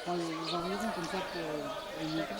Enfin, les environs comme ça pour une école.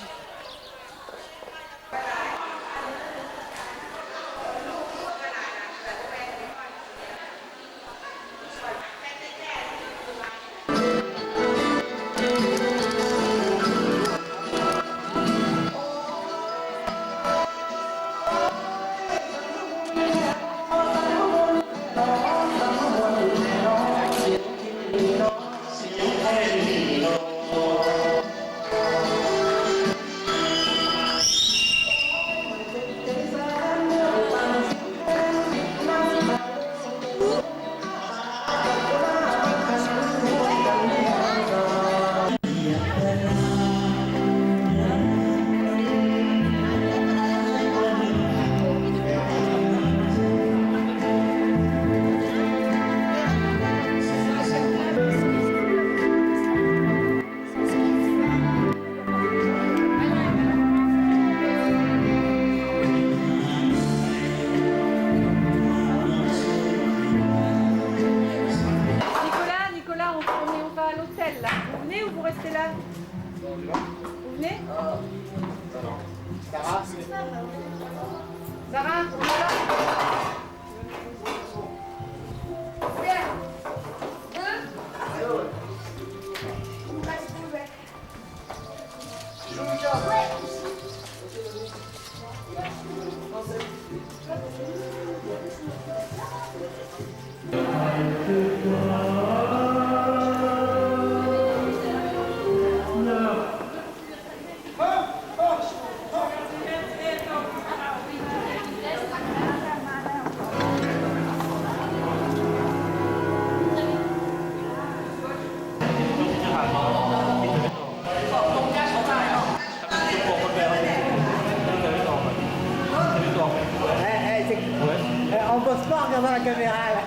On bosse pas en regardant la caméra là.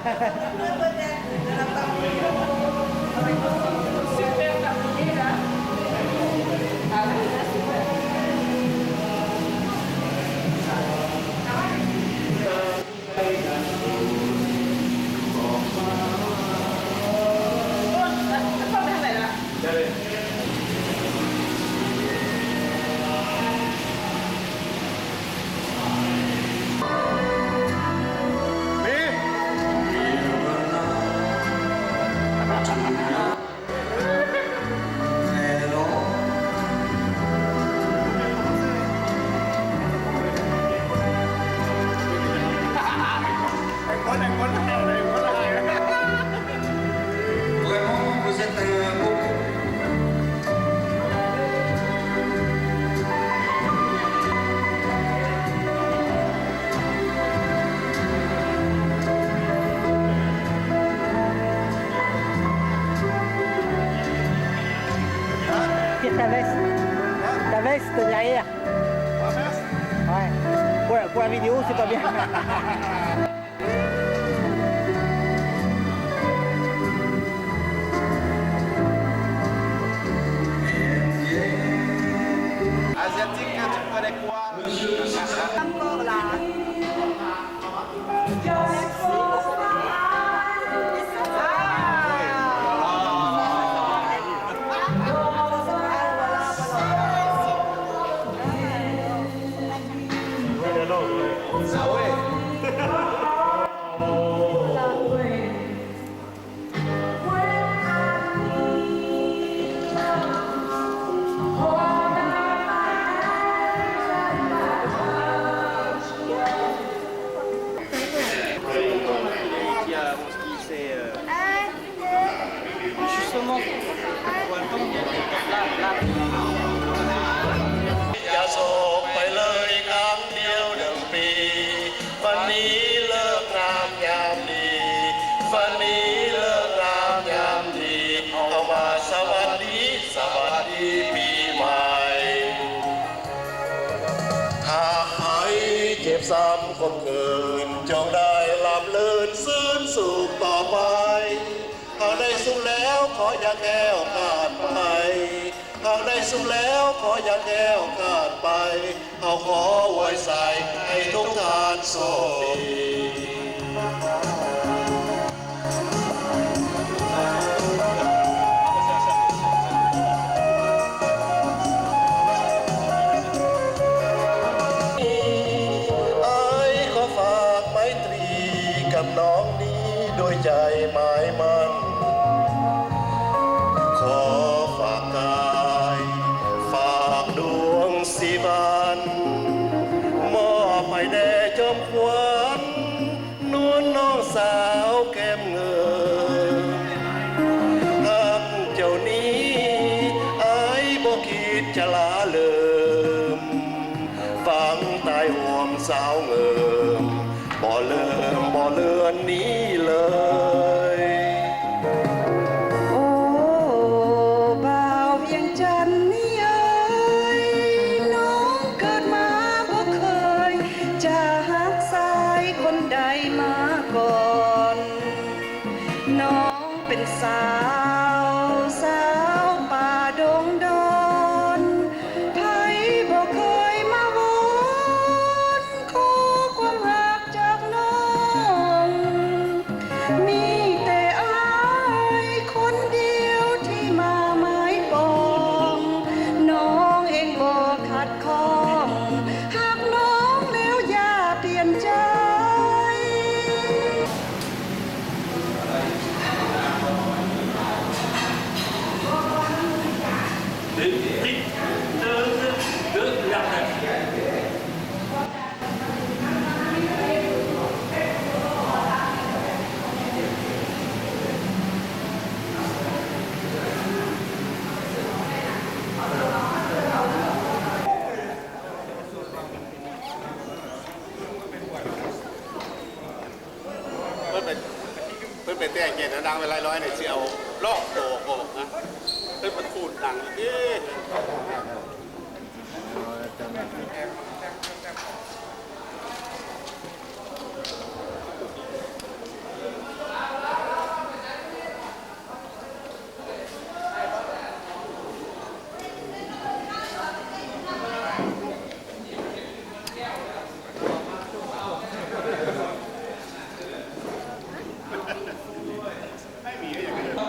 Super terminé là. Ah oui, là super. Ta veste derrière. Ouais. Pour la vidéo, c'est pas bien. Asiatique, tu prenais quoi? Encore là. Justement, pour attendre, là. อย่าโศกไปเลยครั้งเดียวหนึ่งปีวันนี้เลิกงามยามดีวันนี้เลิกงามยามดีเอามาสวัสดีปีใหม่ถ้าใครเจ็บซ้ำคนอื่นจงได้ลำเลินซื่นสุขต่อไปเขาได้สู้แล้วขออย่าแก้วขาดไปเขาได้สู้แล้วขออย่าแก้วขาดไปเขาขอไว้ใส่ให้ทุกท่านโชคดี กับน้องนี้ด้วยใจหมายมั่นขอฝากกายฝากดวงสีบันมอบให้แด่จอมขวัญนวลน้องสาวแก้มเงินหักเจ้านี้ไอ้บ่คิดจะลาเลิมฟังตายห่วงสาวเงิมบ่เลิมบ่เลือนนี้เลยโอ้บ่าวเวียงจันทร์นี่เอ้ยน้องเกิดมาบ่เคยจะหักสายคนใดมาก่อนน้องเป็นสาวป่าดงดอนไผบ่เคยมาวนขอความรักจากน้องมีแต่อายคนเดียวที่มาหมายปองน้องเองบ่ขัดข้องหากน้องแล้วอย่าเปลี่ยนใจเพื่อนเป็นแต่เกียรติดังเป็นร้อยเนี่ยเชียวลอกโตโกนะเพื่อนมันคูดดังนี่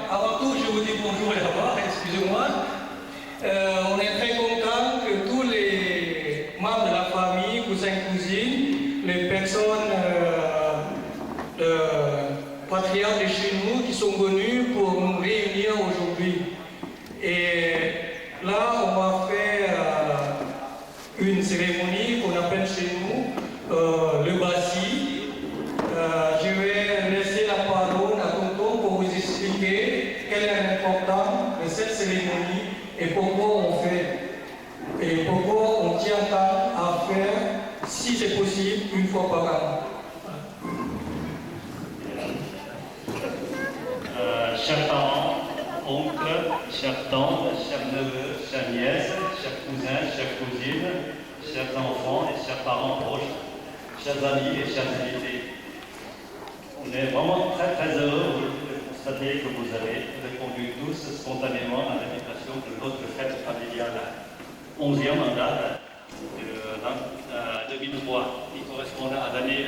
Avant tout, je vous dis bonjour d'abord, excusez-moi. On est très content que tous les membres de la famille, cousins, cousines, les personnes patriotes de chez nous qui sont venus pour nous réunir aujourd'hui. Et là, on va faire une cérémonie qu'on appelle chez nous le basi. Je vais laisser la parole à Tonton pour vous expliquer quel est l'important de cette cérémonie et pourquoi on fait. Et pourquoi on tient à faire, si c'est possible, une fois par an. Chers parents, oncles, chers tantes, chers neveux, chers nièces, chers cousins, chers cousines, chers enfants et chers parents proches, chers amis et chers invités. On est vraiment très très heureux de constater que vous avez répondu tous spontanément à l'invitation de notre fête familiale, 11e mandat de 2003, qui correspond à l'année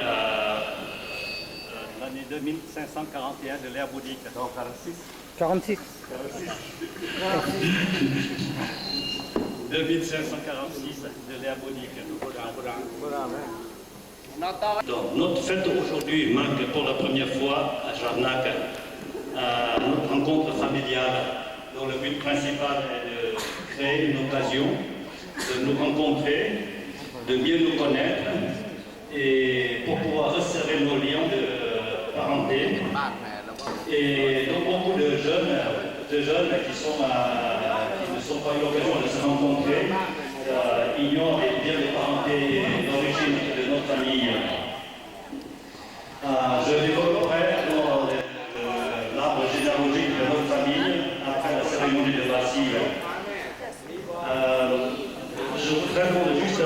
2541 de l'ère bouddhique. Donc 46. 2546 de l'ère bouddhique. Donc, notre fête aujourd'hui marque pour la première fois à Jarnac notre rencontre familiale, dont le but principal est de créer une occasion de nous rencontrer, de mieux nous connaître et pour pouvoir resserrer nos liens de parenté. Et donc beaucoup de jeunes qui ne sont pas eu l'occasion de se rencontrer ignorent bien les parentés d'origine de notre famille. Je développerai l'arbre généalogique de notre famille après la cérémonie de Bastille. Je voudrais juste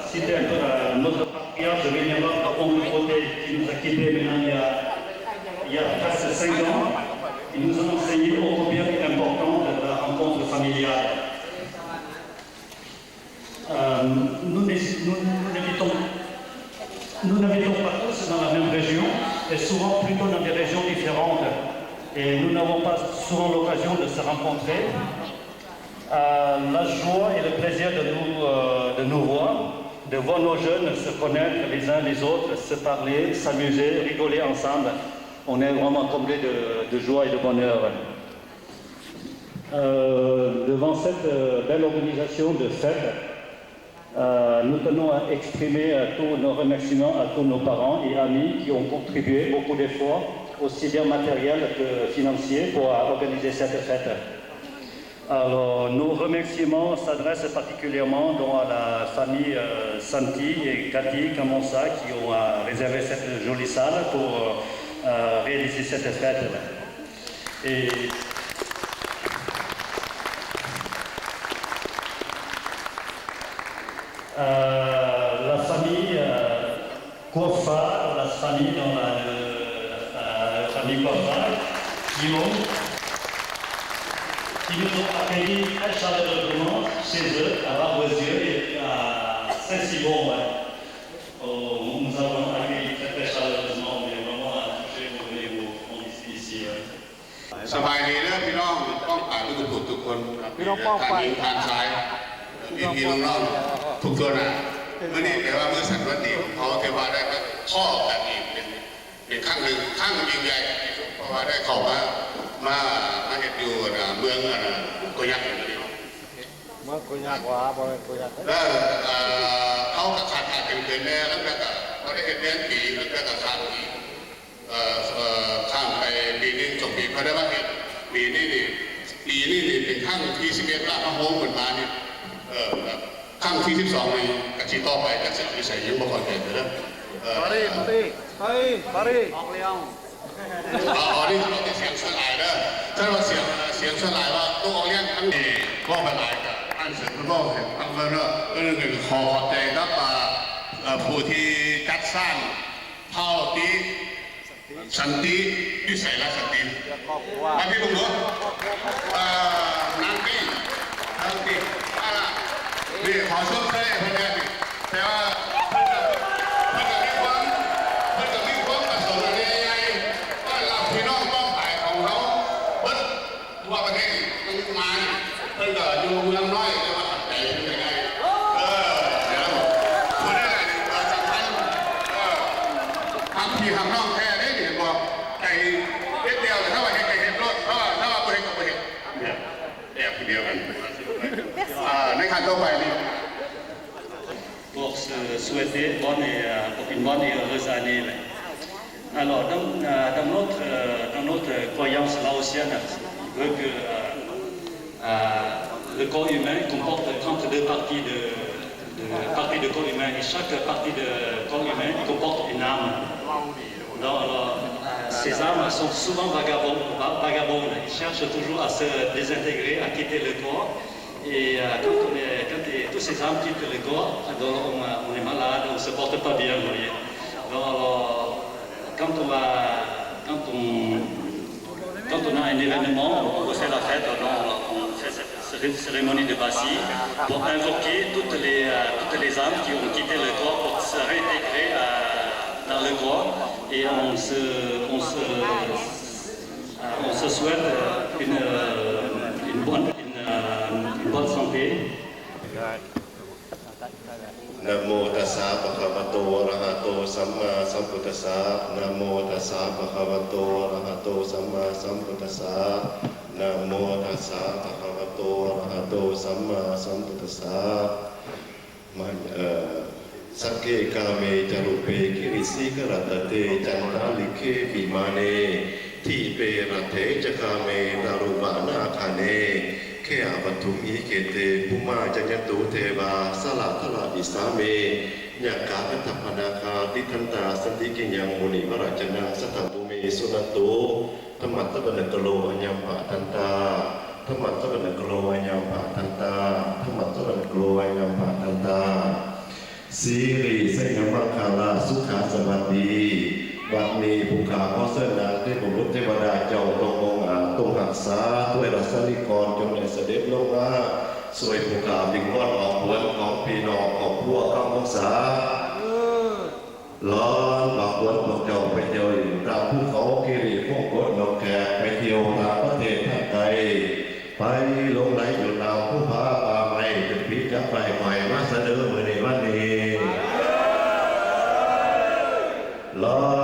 citer un peu notre patriarche vénérable Oncle Côté qui nous a quittés maintenant il y a presque 5 ans. Il nous a enseigné combien est important la rencontre familiale. Nous n'habitons pas tous dans la même région et souvent plutôt dans des régions différentes. Et nous n'avons pas souvent l'occasion de se rencontrer. La joie et le plaisir de nous voir de voir nos jeunes se connaître les uns les autres, se parler, s'amuser, rigoler ensemble. On est vraiment comblés de joie et de bonheur. Devant cette belle organisation de fête, nous tenons à exprimer tous nos remerciements à tous nos parents et amis qui ont contribué beaucoup d'efforts, aussi bien matériels que financiers, pour organiser cette fête. Alors, nos remerciements s'adressent particulièrement à la famille Santi et Cathy Kamonsa qui ont réservé cette jolie salle pour réaliser cette fête. Et la famille Kofa, la famille dans la famille Kofa, qui nous ont accueillis très chaleureusement chez eux, à Barbezieux et à Saint-Simon. Nous avons accueillis très chaleureusement, mais vraiment touché pour venir ici. สบายดีนะพี่น้องป้องป่ายทุกคนพี่น้องป้องป่ายทางซ้ายพี่น้องทุกคนนะเมื่อนี้แปลว่าเมื่อสันวันดีเพราะเทวาได้ก็ข้อกันอีกเป็นข้างหนึ่งข้างยิ่งใหญ่เพราะว่าได้เข้ามาเห็นอยู่เมืองโกยักษ์นี่เมืองโกยักษ์ว่าบริเวณโกยักษ์แล้วเขาก็ขาดเป็นแน่แล้วก็เขาได้เห็นเลี้ยงปีแล้วก็ขาดปีข้ามไปปีนี้จบปีพระได้ว่าเห็นปีนี้เป็นข้างที่11ละพระโฮมเหมือนมาเนี่ยข้างที่12นี่กะชีต่อไปจะเสร็จวิสัยยังบ่ค่อยเห็นนะปารีออกเลี้ยงนี่เสียงสลายนะถ้าเราเสียงสลายว่าต้องออกเลี้ยงทั้งนี้ก็เป็นไรกันอันเสร็จก็เห็นทั้งนั้นก็เรื่องขอใจกับผู้ที่จัดสร้างเท่าที่สันติวิสัยและสันติมาพี่บุญหลวงนางตีอะไรนี่ขอชมเชยเพื่อนแต่ว่าเพื่อนมีความประสงค์อะไรว่าเราพี่น้องต้องถ่ายของเขาเพื่อนทั่วประเทศมันมาเพื่อนก็อยู่เมืองน้อยแต่ว่าใจเป็นยังไงเดี๋ยวพูดได้เลยสำคัญทำพี่ทำน้องแท้ได้ดีบอกใจเดียวถ้าว่าเห็นรถถ้าว่าไปเห็นก็ไปเห็นแอบทีเดียวกันในขั้นต่อไปนี่ pour se souhaiter une bonne et heureuse année. Alors, dans notre croyance laotienne, on veut que le corps humain comporte 32 parties de corps humain et chaque partie de corps humain comporte une âme. Ces âmes sont souvent vagabondes, ils cherchent toujours à se désintégrer, à quitter le corps. Et quand tous ces âmes quittent le corps, on est malade, on ne se porte pas bien, vous voyez. Alors, quand on a un événement, on refait la fête, on fait cette cérémonie de Bassi pour invoquer toutes les âmes qui ont quitté le corps pour se réintégrer dans le corps. Et on se souhaite une bonne santé. นะโมตัสสะภะคะวะโตอะระหะโตสัมมาสัมพุทธัสสะนะโมตัสสะภะคะวะโตอะระหะโตสัมมาสัมพุทธัสสะนะโมตัสสะภะคะวะโตอะระหะโตสัมมาสัมพุทธัสสะมันสักเกกาเมจารุเปกิริสิกรัตเตจันทาลิเคปิมาเนทิเปรัตเถจกาเมดารุบานาคาเนแค่ปัทุมอีเกเตภูมาจัญญตุเทวาสละทลาอิสาเมยากาพันธพนาคาติทันตาสันติกิยังมุนิวราชนังสัทธภูมิสุนันตุธรรมัตตบนกโลอัญญปะทันตาธรรมัตตบนกโลอัญญปะทันตาธรรมัตตบนกโลอัญญปะทันตาสีริสยมังคาลาสุขาสวัสดีวันนี้ภูเขาขอเสนอที่บุรุษเทวดาเจ้าตรงองค์ตรงหักษาด้วยรัศมีกรจงได้เสด็จลงมาสวยภูเขาดิ่งวอดออกหวนของพี่น้องของพวกข้างองศาล้อนบอกวนบอกเจ้าไปเที่ยวตามภูเขากิริพวกกดนกแขกไปเที่ยวตามประเทศทางไกลไปลงไหลอยู่ดาวผู้พาป่าไม้เป็นพิจักไปใหม่มาเสนอเมื่อในวันนี้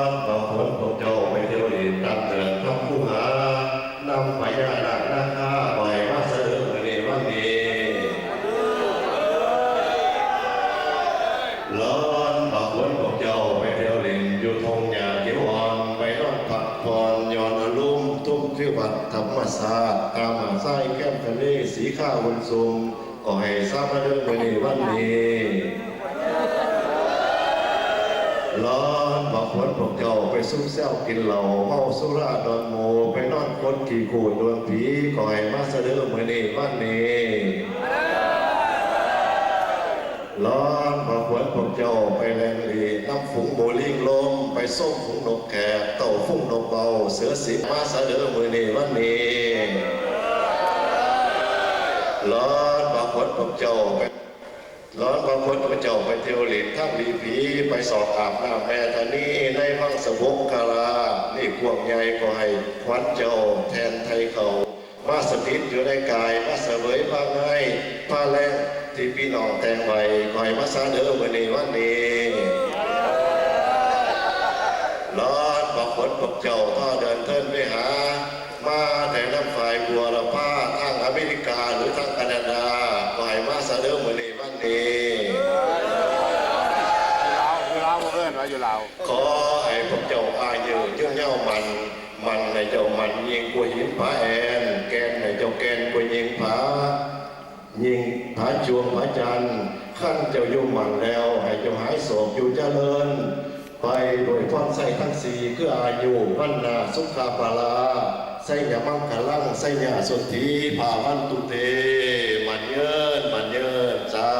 นบางคนพวกเจ้าไปเที่ยวดินตามเดินทำผู้หานำไปยาดักราคาปล่อยมาเสนอในวันนี้ร้อนบางคนพวกเจ้าไปเที่ยวดินอยู่ทงหญ้าเขียวอ่อนไปนอนพักผ่อนย้อนอารมณ์ทุ่มที่วัดธรรมศาสตร์ตามหาดทรายแก้มทะเลสีข้าวบนสูงก็ให้ทราบมาเรื่องในวันนี้ร้อนบางคนพวกเจ้าไปซุ่มแซวกินเหล้าเมาสุราดอนโมไปนอนคนขี่ขู่โดนผีก็ให้มาเสนอเมื่อนี้วันนี้ร้อนบางคนพวกเจ้าไปแรงลีน้ำฝูงโบลิ่งลมไปส้มฝูงนกแขกเต่าฝูงนกเบาเสือสิบมาเสนอเมื่อนี้วันนี้ร้อนบางคนพวกเจ้าไปร้อนบางคนพระเจ้าไปเที่ยวหลินท่ามลีผีไปสอบอาบน้ำแม่ธานีในวังสะบกคารานี่พวกใหญ่ก็ให้ควันเจ้าแทนไทยเขามาสถิตอยู่ในกายมาเสวยผ้าง่ายผ้าแรงที่พี่น้องแต่งไว้ก็ให้มาสาเด้อวันนี้วันนี้ร้อนบางคนพวกเจ้าท่อเดินเทินไปหามาแต่น้ำฝ่ายบัวละผ้าทางอเมริกาหรือทางแคนาดาก็ให้มาสาเด้อวันนี้วันนี้ขอให้พวกเจ้าอายุยืนยาวมันในเจ้ามันยิงกว่าหินผาแอนแกนในเจ้าแกนกว่ายิงผาจวงผาจันขั้นเจ้ายุ่งมันแล้วให้เจ้าหายโศกอยู่เจริญไปโดยพรใส่ทั้งสี่คืออายุวันนาสุขาภาลาใส่ยามังคลังใส่ยาสุทธิภาวันตุเตมันเยินจ้า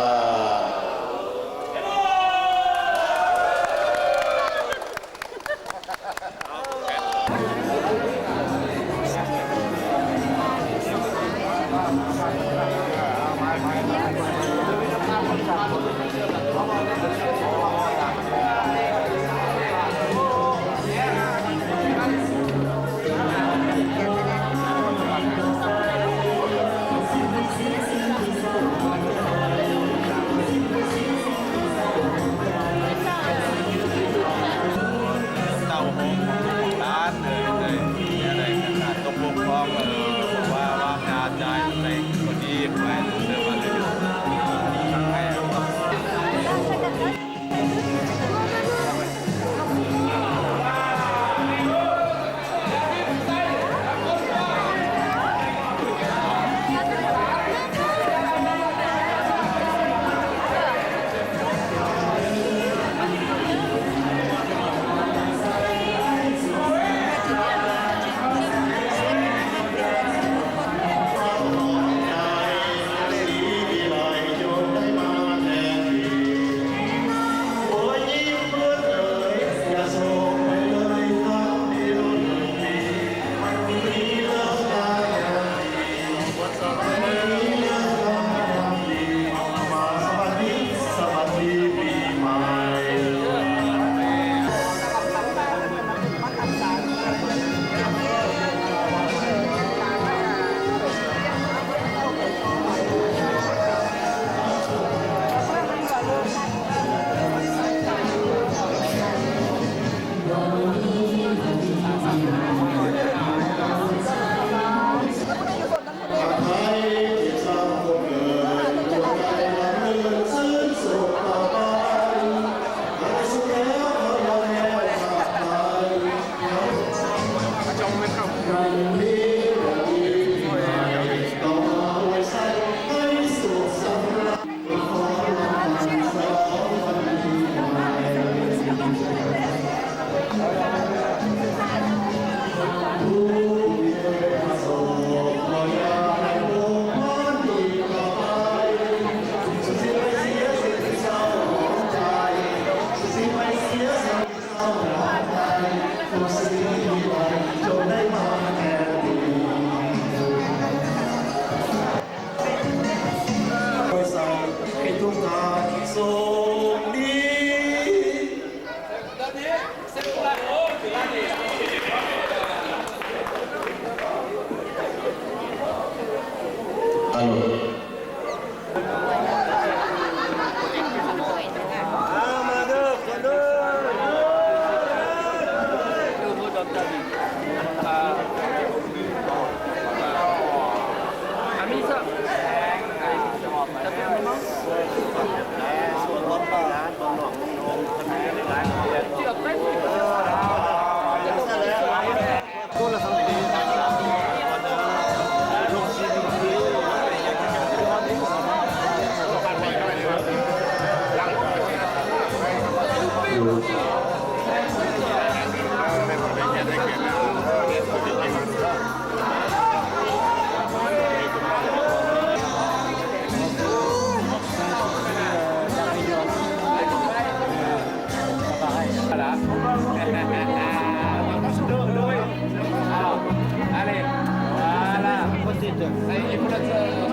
Sai pula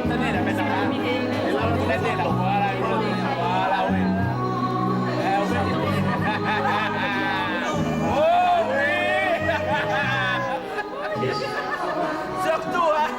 tadi dah macam mana? Kalau tadi dah wala wala weh. Oh weh. Surtout ah.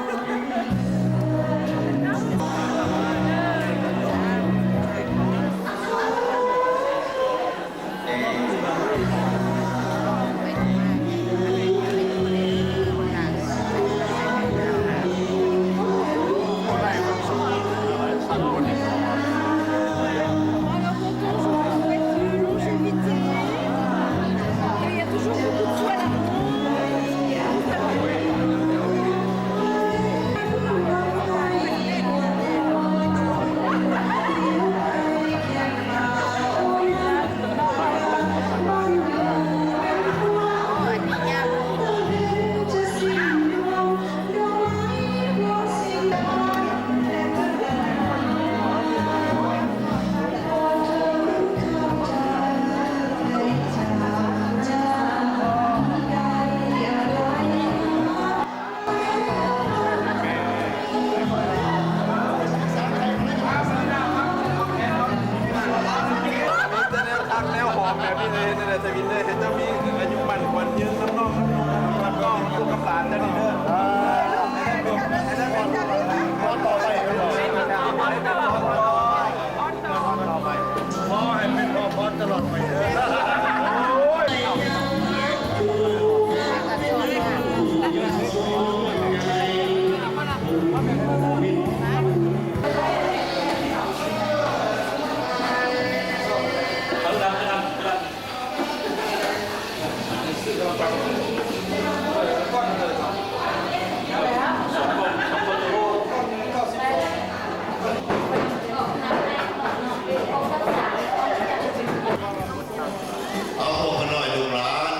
เอาพวกขน้อยลูกหลาน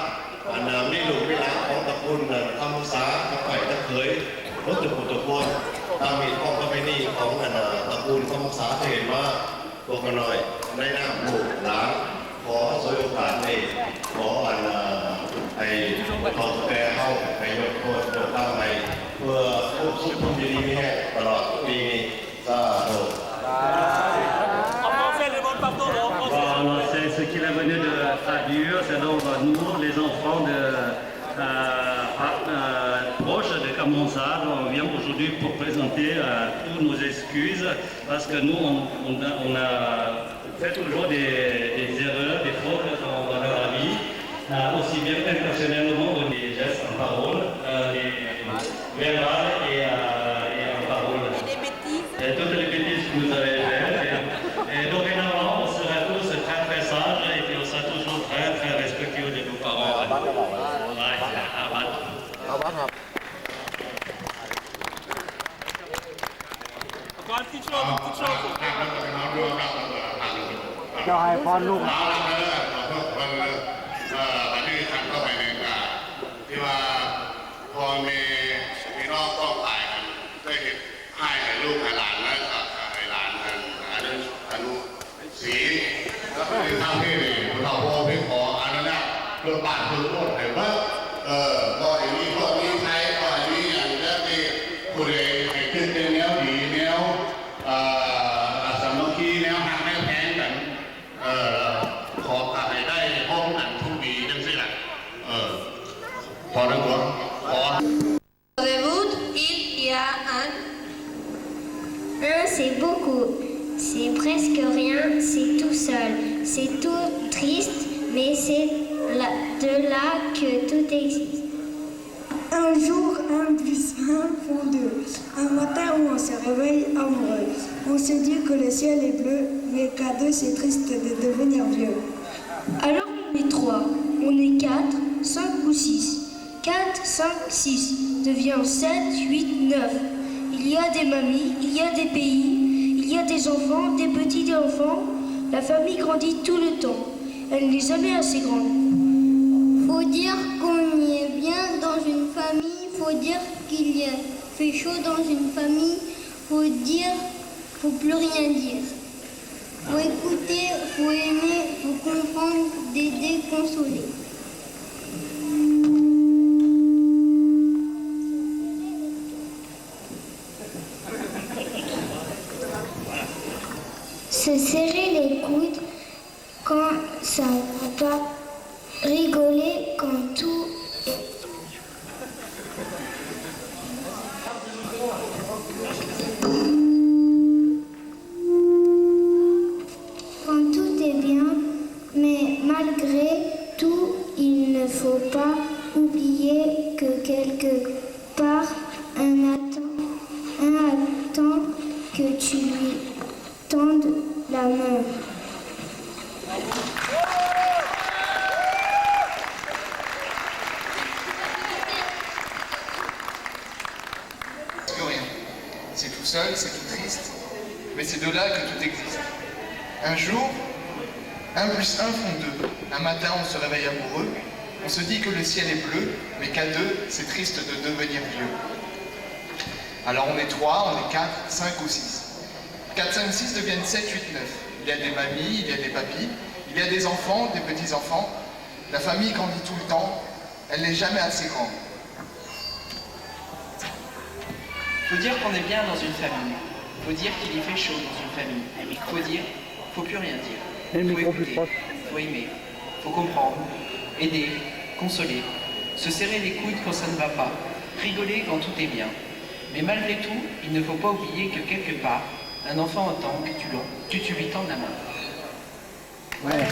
อันนั้นไม่ลูกไม่หลานของตระกูลคำภาษาตะไคร่ตะเขยรถตุกุตุกคนตามมีของประเพณีของอันตระกูลคำภาษาเห็นว่าพวกขน้อยในนามลูกหลานขอสวยโอกาสนี้ขออันให้ทองแก่เข้าให้ยกโทษยกตั้งให้เพื่อควบคุมความดีนี้ให้ตลอดปีนี้สาธุ Bon, c'est ce qu'il a venu de traduire, c'est donc nous, les enfants proches de Kamonsa, on vient aujourd'hui pour présenter toutes nos excuses parce que nous, on a fait toujours des erreurs, des fautes dans la vie, aussi bien intentionnellement que des gestes en parole, des verbales et en parole. Et toutes les bêtises que vous avez faites. Et dorénavant, on sera tous très très sages et puis on sera toujours très très respectueux de nos parents. Ouais, จะให้พรลูก วันนี้ท่านก็ไปในการที่ว่าพอมีพี่น้องต้องตายกันได้เห็นให้ลูกให้หลานและให้หลานกันอนุศีแล้วก็ที่ทำที่เราพอไปขออันนั้นนะรถบ้านคือรถไหนว่าก็อย่างนี้พวกนี้ใช้ก็อันนี้อย่างนี้ที่ผู้ใดให้ขึ้นเป็นแนวดีแนวสามัคคีแนวหักแนวแพงกันขอให้ได้ห้องกันทุกปีจังสิแหละพอแล้วตัวพอ Debout, il y a un. C'est beaucoup. C'est presque rien, c'est tout seul. C'est tout triste, mais c'est de là que tout existe. Un jour, un plus un font deux. Un matin où on se réveille amoureux. On se dit que le ciel est bleu, mais qu'à deux c'est triste de devenir vieux. Alors on est 3, on est 4, 5 ou 6. 4, 5, 6 devient 7, 8, 9. Il y a des mamies, il y a des pays, il y a des enfants, des petits enfants. La famille grandit tout le temps. Elle n'est jamais assez grande. Faut dire qu'on y est bien dans une famille, faut dire qu'il y a fait chaud dans une famille, faut dire, faut plus rien dire. Faut écouter, faut aimer, faut comprendre, d'aider, consoler. oublier que quelque part un attend que tu lui tendes la main. Que rien. C'est tout seul, c'est tout triste, mais c'est de là que tout existe. Un jour, 1 plus 1 font 2. Un matin, on se réveille amoureux, on se dit que le ciel est bleu, mais qu'à 2, c'est triste de devenir vieux. Alors on est 3, on est 4, 5 ou 6. 4, 5, 6 deviennent 7, 8, 9. Il y a des mamies, il y a des papis, il y a des enfants, des petits-enfants. La famille grandit tout le temps, elle n'est jamais assez grande. Faut dire qu'on est bien dans une famille. Faut dire qu'il y fait chaud dans une famille. Faut dire, faut plus rien dire. Faut écouter, faut aimer, faut comprendre, aider, consoler, se serrer les coudes quand ça ne va pas, rigoler quand tout est bien. Mais malgré tout, il ne faut pas oublier que quelque part, un enfant entend que tu lui tends la main. Ouais.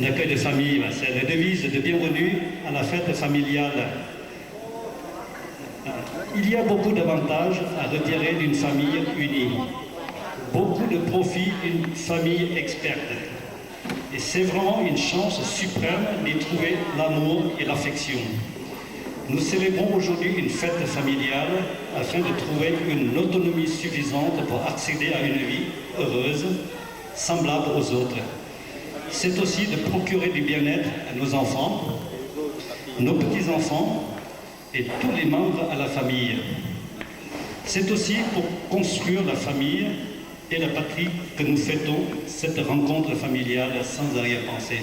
L'accueil de famille, c'est la devise de bienvenue à la fête familiale. Il y a beaucoup d'avantages à retirer d'une famille unie. Beaucoup de profits d'une famille experte. Et c'est vraiment une chance suprême d'y trouver l'amour et l'affection. Nous célébrons aujourd'hui une fête familiale afin de trouver une autonomie suffisante pour accéder à une vie heureuse, semblable aux autres. C'est aussi de procurer du bien-être à nos enfants, nos petits-enfants et tous les membres à la famille. C'est aussi pour construire la famille et la patrie que nous fêtons cette rencontre familiale sans arrière-pensée.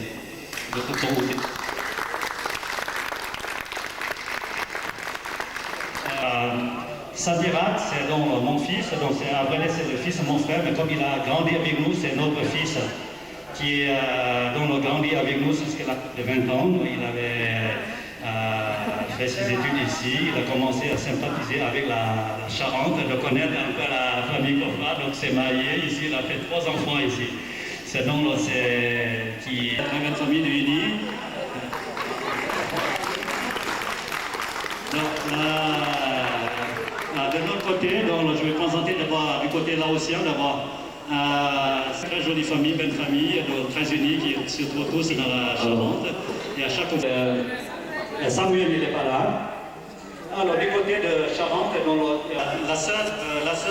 Sadirat, c'est donc mon fils, donc c'est le fils de mon frère, mais comme il a grandi avec nous, c'est notre fils qui a grandi avec nous jusqu'à l'âge de 20 ans. Il avait fait ses études ici, il a commencé à sympathiser avec la Charente, de connaître un peu la famille Kofra, donc s'est marié ici, il a fait 3 enfants ici. C'est donc qui est une famille unie. De l'autre côté, donc, je vais présenter d'abord du côté laotien, d'abord une très jolie famille, belle famille, très unie, qui se trouvent tous dans la Charente. Et à chaque Samuel n'est pas là. Alors du côté de Charente, donc, la sœur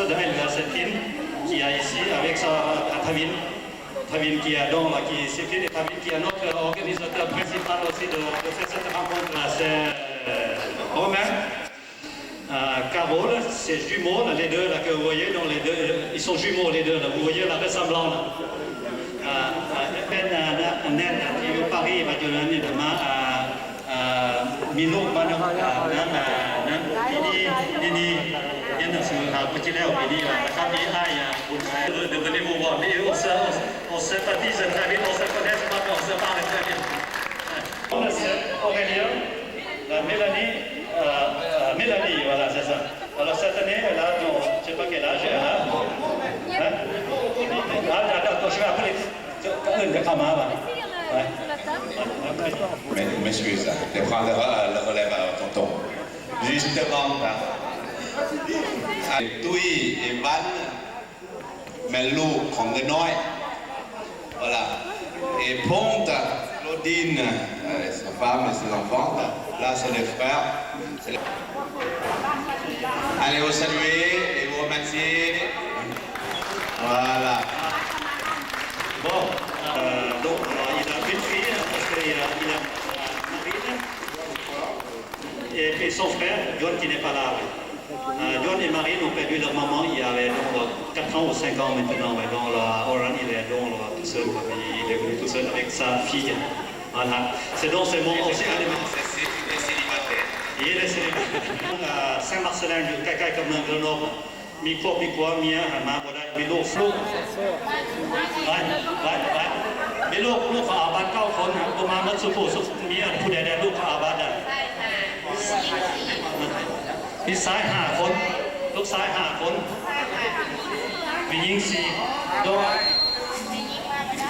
d'El Septine, qui est ici avec sa Tavine, qui est donc qui est notre organisateur principal aussi de faire cette rencontre. C'est Romain. Carole, c'est jumeaux, là, les deux là, que vous voyez, donc les deux, ils sont jumeaux les deux, là, vous voyez la ressemblance. Qui est au Paris, va dire l'année demain, Milo, Nini, petit Léo, de venir vous voir, mais on sympathise très vite, on se connaît pas, mais on se parle très bien. C'est Aurélien, Mélanie, voilà, c'est ça. Alors cette année, elle a, je ne sais pas quel âge elle a. Attends, je vais appeler une de camarades. Mais m'excuse, je prendrai le relève à tonton. Justement, Tui et Van, mais l'eau comme de Noël. Voilà. Et Ponte, Claudine, sa femme et ses enfants. Là, c'est les frères. Allez vous saluer et vous remercier. Voilà. Bon, donc il a une fille, parce qu'il a Marine, et son frère, John, qui n'est pas là. John et Marine ont perdu leur maman il y avait 4 ans ou 5 ans maintenant. Donc Oran, il est tout seul, il est venu tout seul avec sa fille. Voilà. C'est donc c'est mon aussi il est célibataire. Saint-Marcelin du Cacaï comme un Grenoble. Miko, Mia, Maboda, Milo, Flo. Milo, Flo, Abad, Kaufon, Oman, Supo, Mia, Puda, Luka, Abada. มีซ้าย5 คนลูกซ้าย5 คนผู้หญิง4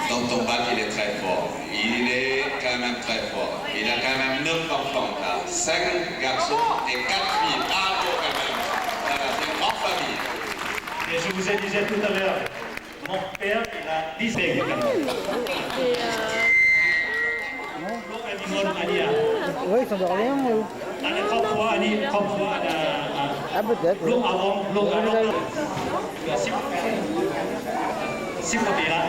Dans ton bac, il est très fort. Il quand même très fort. Il a quand même 9 enfants là, 5 garçons et 4 filles. Bravo quand même. Voilà, c'est une grande famille. Et je vous ai dit tout à l'heure, mon père, il a 10 bébés quand même. Oui, ils sont d'Orléans, eux. Ah, peut-être. Oui. 10 ปีละ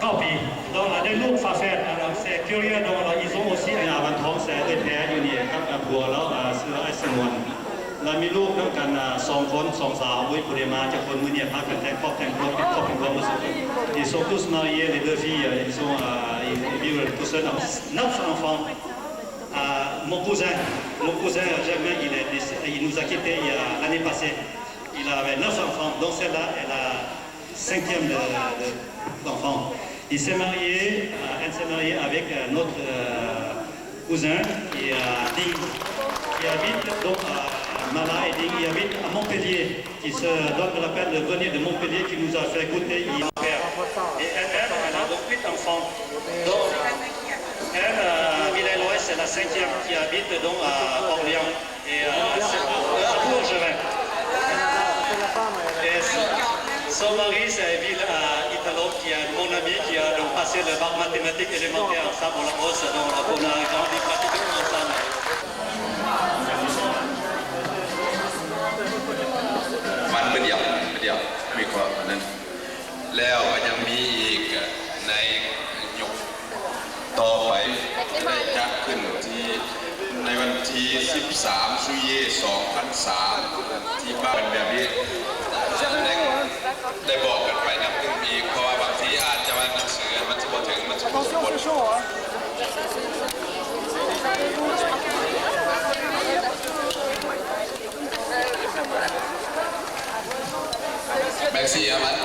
9 ปีdonc là des loups ça fait c'est curieux donc ils ont aussi un avantage c'est des pèresอยู่นี่ครับผัวแล้วชื่อไอ้สมวนแล้วมีลูกด้วยกัน2 คน 2 สาวอุ้ยผู้ใดมาจากคนมื้อนี้พากันแต่งครอบแต่งครัวเป็นครอบเป็นครัวรู้สึก ils sont tous mariés les 2 filles ils vivent tout seuls 9 enfants mon cousin Germain il nous a quittés l'année passée il avait 9 enfants donc celle-là elle a 5e d'enfants. Elle s'est mariée avec notre cousin qui habite donc à Mala et Ding, qui habite à Montpellier, qui se donne la peine de venir de Montpellier, qui nous a fait goûter hier. Et elle-même, elle a donc 8 enfants. Donc, elle, Villers-Loès, c'est la 5e qui habite donc à Orléans et à Tourgevin. Son mari, c'est Italo, qui est mon ami, qui a donc passé le bac mathématiques élémentaires ensemble à la Brosse, donc on a grandi pratiquement ensemble. มันเป็นเดียวมีความนั้นแล้วก็ยังมีอีกในยุคต่อไปได้จัดขึ้นที่ในวันที่13 สุเย 2003ที่บ้านแบบนี้ได้บอกกันไปนะซึ่งมีเพราะว่าบางทีอาจจะว่าหนังสือมันจะบ่ถึงมันจะบ่สมบูรณ์ Merci Aman.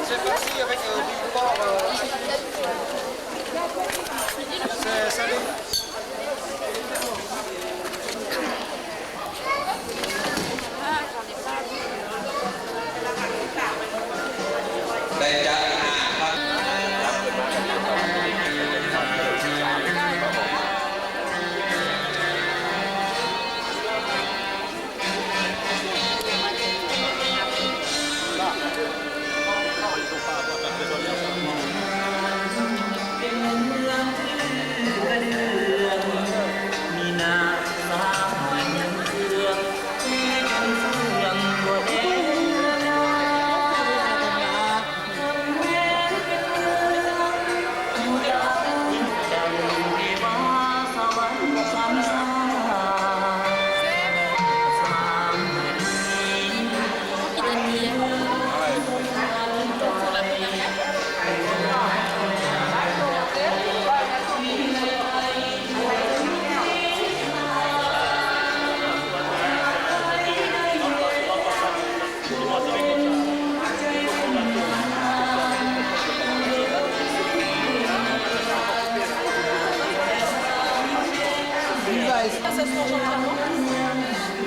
C'est parti avec du porc. C'est salé.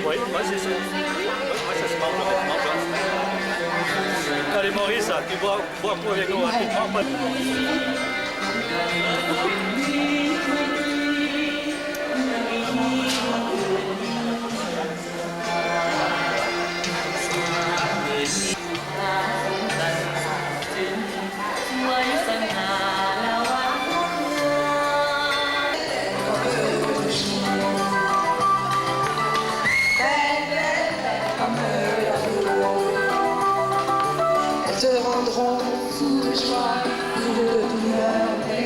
Oui, c'est ça. Ça se mange avec Allez Maurice, tu bois pour avec nous. Te rendront fou de joie, fou de douleur et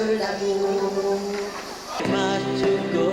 de l'amour. Must you go?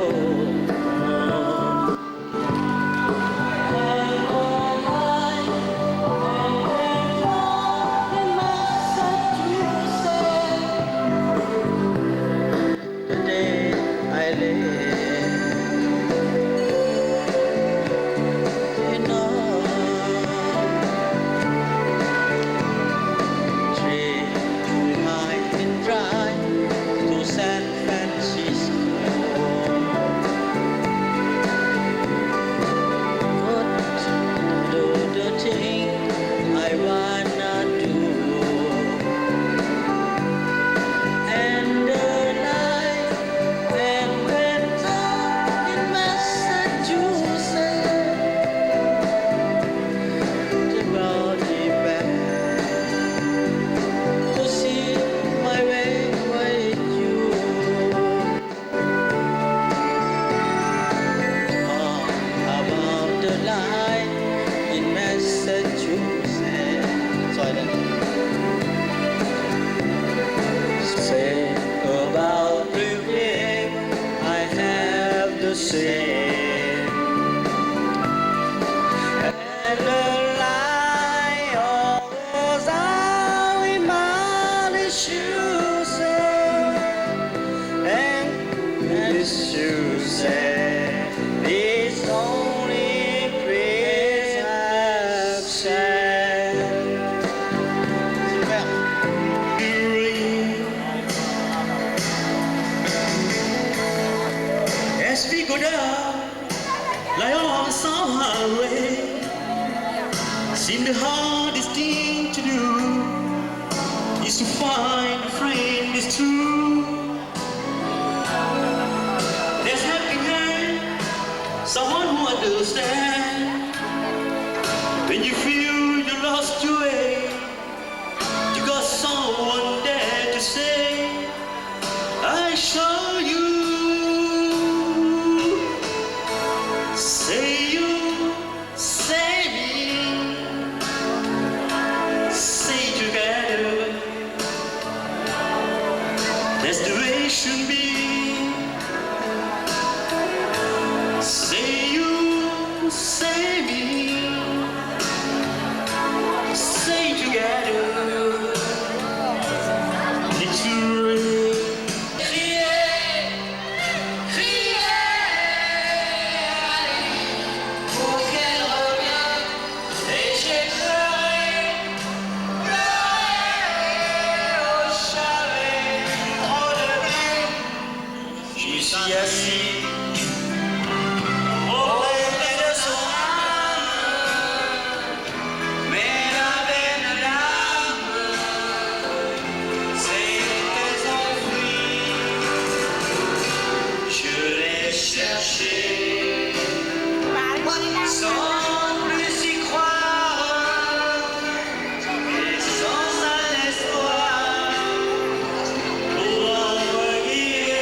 The hardest thing to do is to find a friend is true. There's happy hand, someone who understands. When you feel you lost your way, you got someone there to say, I show you. Say you, say me. That's the way it should be. Say you, say me, say together. It's true. Criez, criez, pour qu'elle revienne. Et j'ai pleuré, pleuré au chalet. J'y suis assis auprès de son âme, mais avec une larme, c'était enfoui. Je l'ai cherché sans plus y croire et sans un espoir pour envoyer.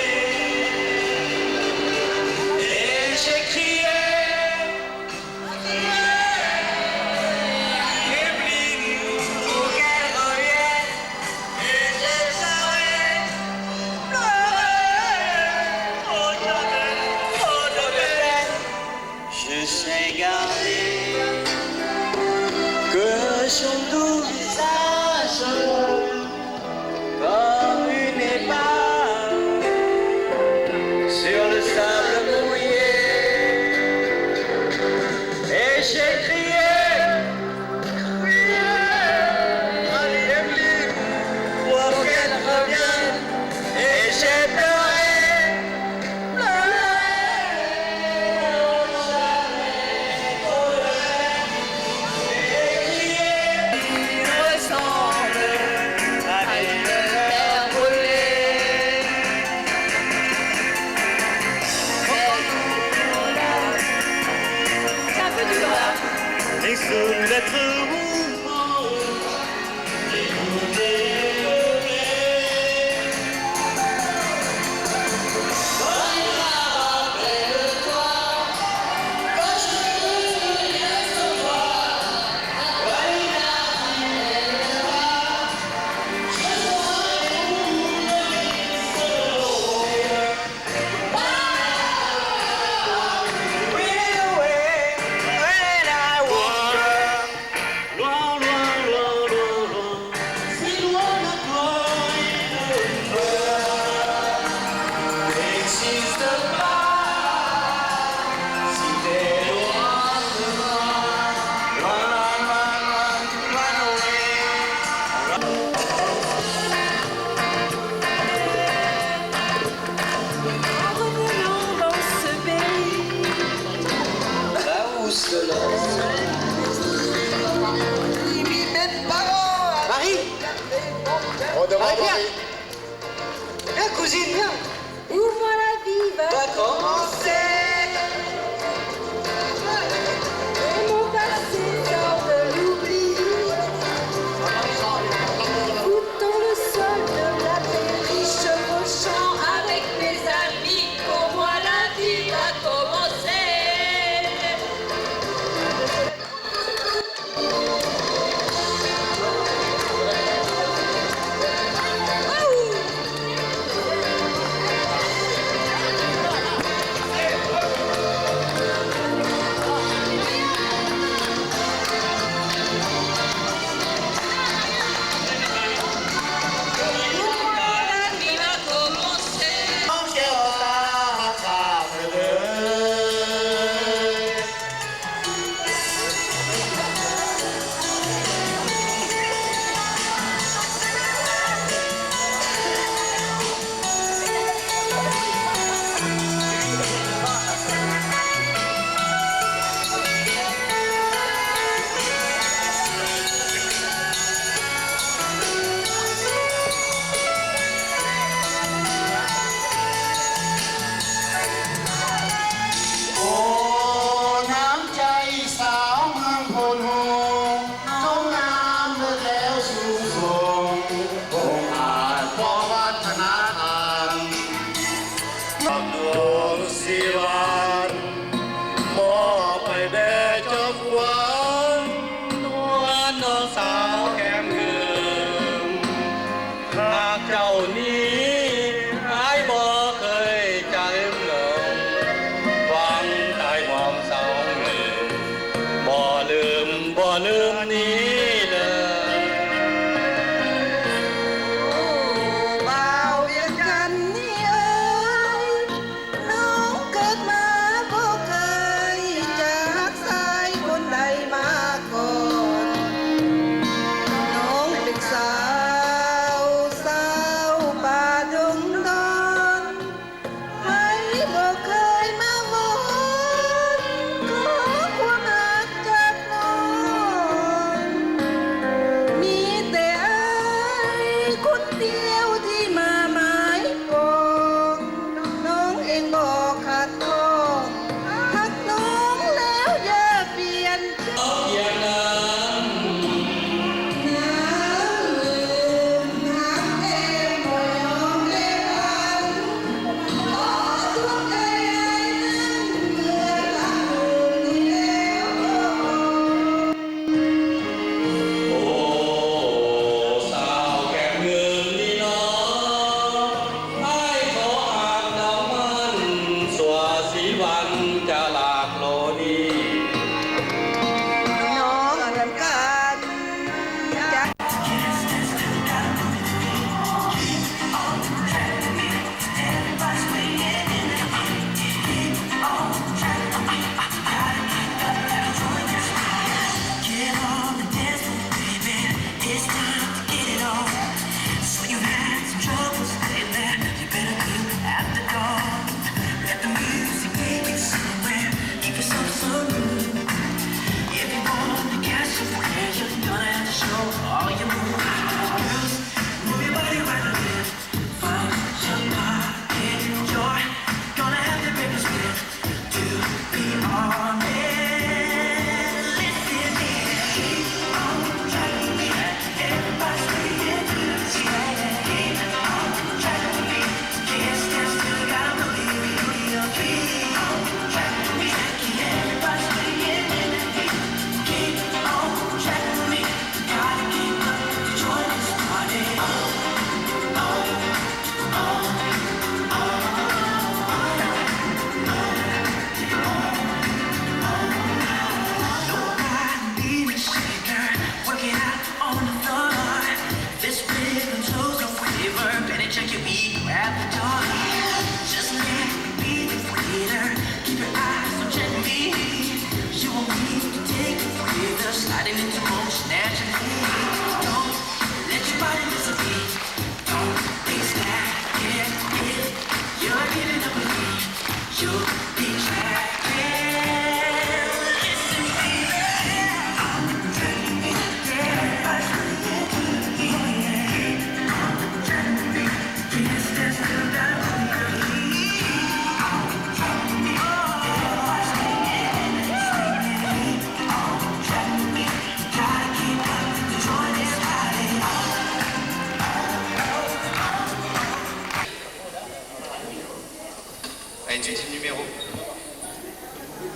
Allez, tu dis le numéro.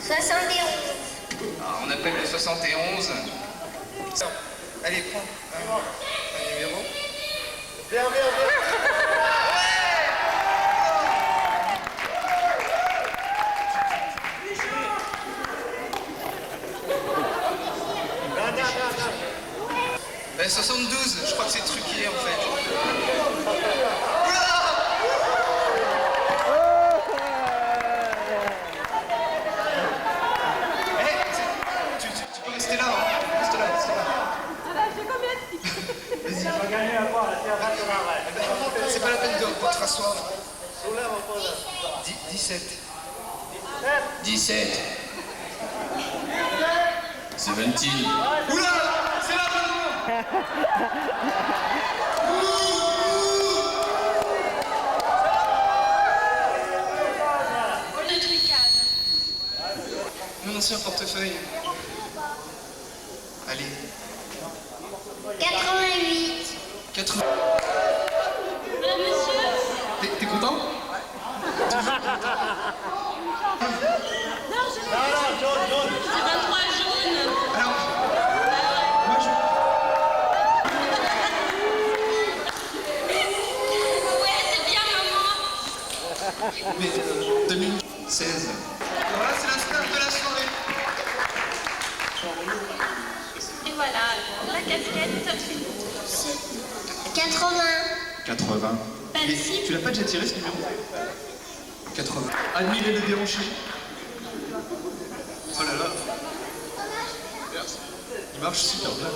71. Alors, on appelle le 71. Allez, prends un numéro. Bien, bien, bien. Ben, 72, je crois que c'est truqué en fait. Tu peux rester là, hein. Reste là, reste là. Vas-y. Tu vas gagner à quoi? C'est pas la peine de te rasseoir. 17. 17. C'est 20. Oula, c'est là maintenant. Le trucage. Mon ancien portefeuille. Allez. 88. 80. Monsieur. T'es content? C'est 23 jaune. Alors, moi je... Ouais, c'est bien, maman. Mais 2016. Voilà, c'est la star de la soirée. Et voilà, la casquette. 80. 80. Mais tu l'as pas déjà tiré ce numéro? 80. Admirez le déhanché. Oh là là. Il marche super bien.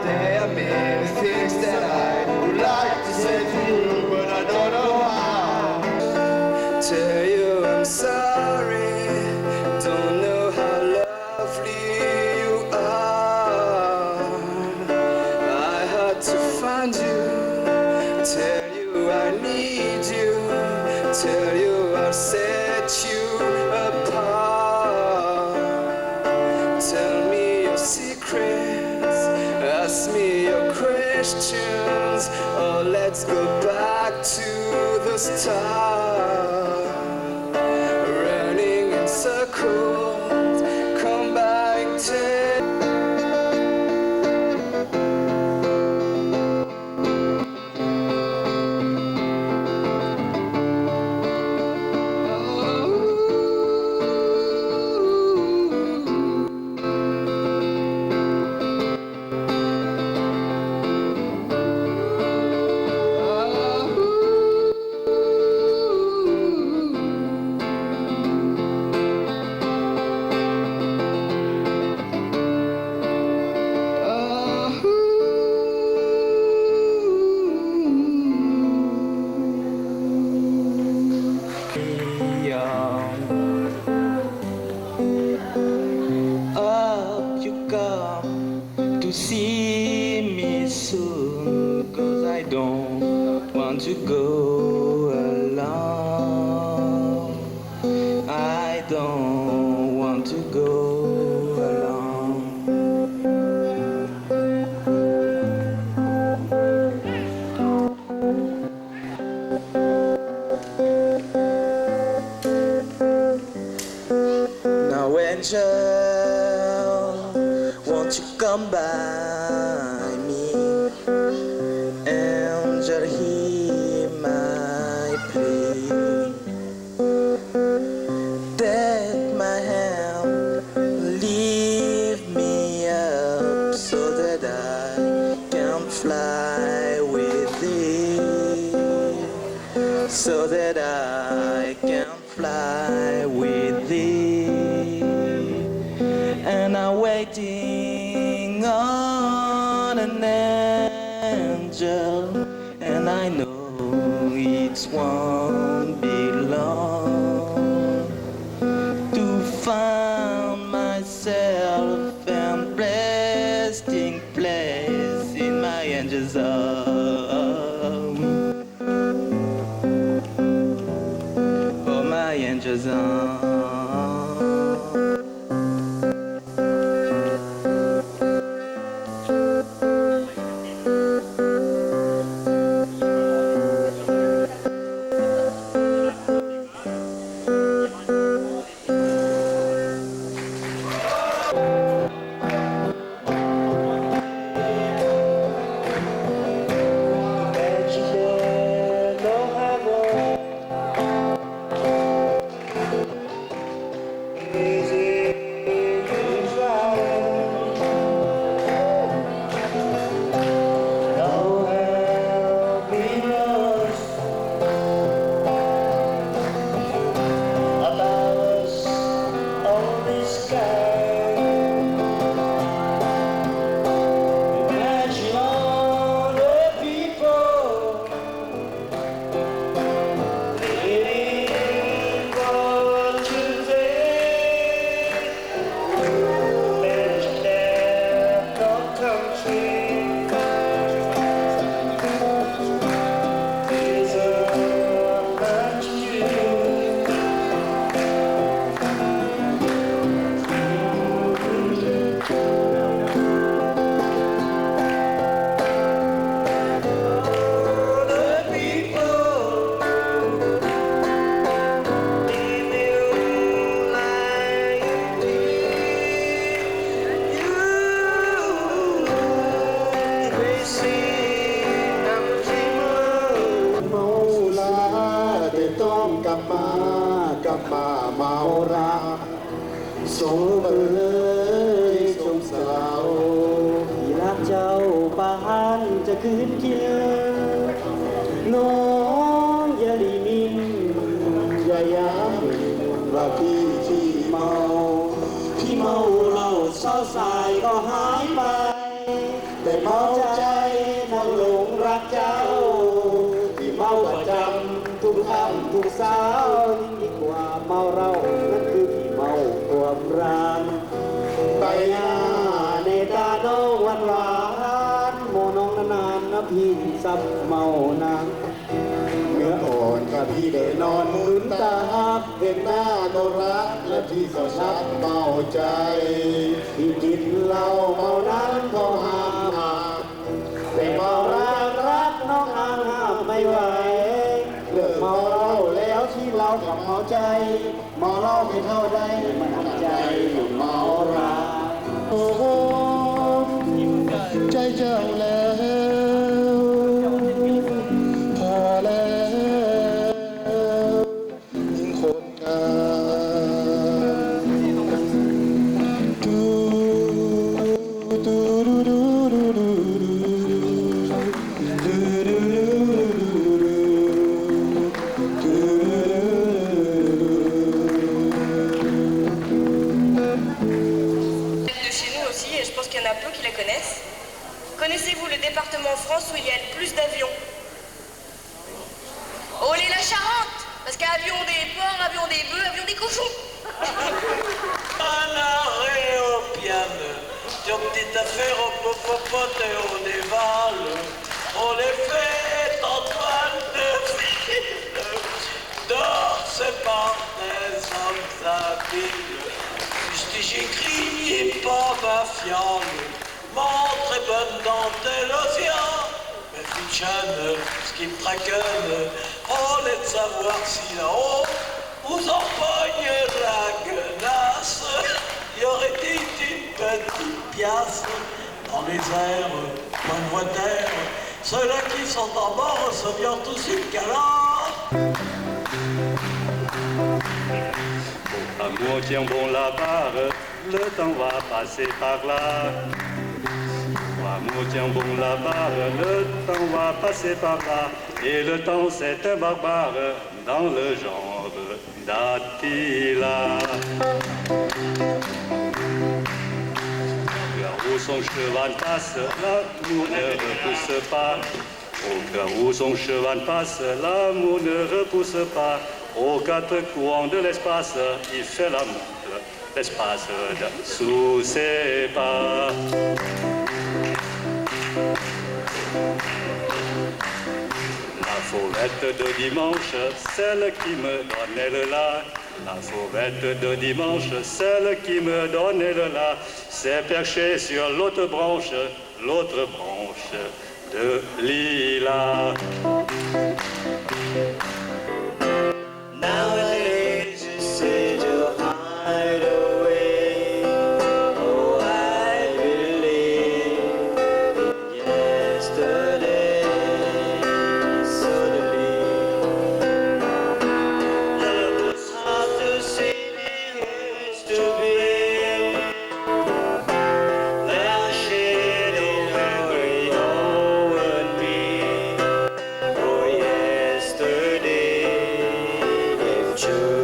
There are many things that I would like to say to you, but I don't know how. Tell you I'm sorry, don't know how lovely you are. I had to find you, tell you I need you, tell you I'll set you apart. Tell me your secrets, ask me your questions, or let's go back to the start. Running in circles, come back to up you come to see me soon, 'cause I don't want to go alone. I don't want to go alone. Now angel, won't you come by me? Angel, hear my plea. that I can fly with thee, and I'm waiting on an angel, and I know it won't be long to find myself a resting place in my angel's arms. Oh, my angel's arms.เมาราสงเอ๋ยสงสาวที่รักเจ้าปานจะคืนกินน้องอย่าลีมินอย่าย้ำว่าพี่เมาเหล้าเศร้าสายก็หายไปแต่เมาใจนั่งหลงรักเจ้าที่เมาประจำทุกค่ำทุกเช้ายิ่งกว่าเมาเหล้านั่นคือพี่เมาความรักใบหน้าในตาน้องหวานหวานโมน้องนานๆนะพี่ซับเมานางเนื้ออ่อนกับพี่ได้นอนหมุนตาเห็นหน้าก็รักและพี่ก็ชักเมาใจพี่กินเหล้าเมานั้นก็ห้ามแต่เมารักน้องห้ามไม่ไหวเลิกเมาเหล้าแล้วที่เรากับเมาใจเมาเหล้าไม่เท่าใดมันหักใจเมารักโอ้โหใจเจ้าแล้วพอแล้วยิ่งคนงามดูConnaissez-vous le département en France où il y a le plus d'avions? Oh, la Charente! Parce qu'il y a avion des porcs, avion des bœufs, avion des cochons! Un arrêt au piano, tes petites affaires au popopote et au déval, on les fait en toile de fil, d'or c'est par des hommes habiles. Juste j'écris pas ma fiole. Mon très bonne dentelle océan, mais Finchane, ce qui me traquonne, on est de savoir si là-haut vous empoigne la guenasse. Y aurait-il une petite pièce dans les airs, point de voie d'air, ceux-là qui sont en bord recevions tous une galère. Amour, tiens bon la barre, le temps va passer par là. Amour, faut tiens bon la barre, le temps va passer par là, et le temps c'est un barbare dans le genre d'Attila. Où son cheval passe, l'amour ne repousse pas. Au cœur où son cheval passe, l'amour ne repousse pas. Aux quatre coins de l'espace, il fait la montre, l'espace sous ses pas. La fauvette de dimanche, celle qui me donnait le la. La fauvette de dimanche, celle qui me donnait le la, s'est perchée sur l'autre branche de lilas. Nowadays it's easy to hide away. Oh, I believe in yesterday. Suddenly, love was hard to see, it used to be. That shadow hurried over me. Oh, yesterday gave joy.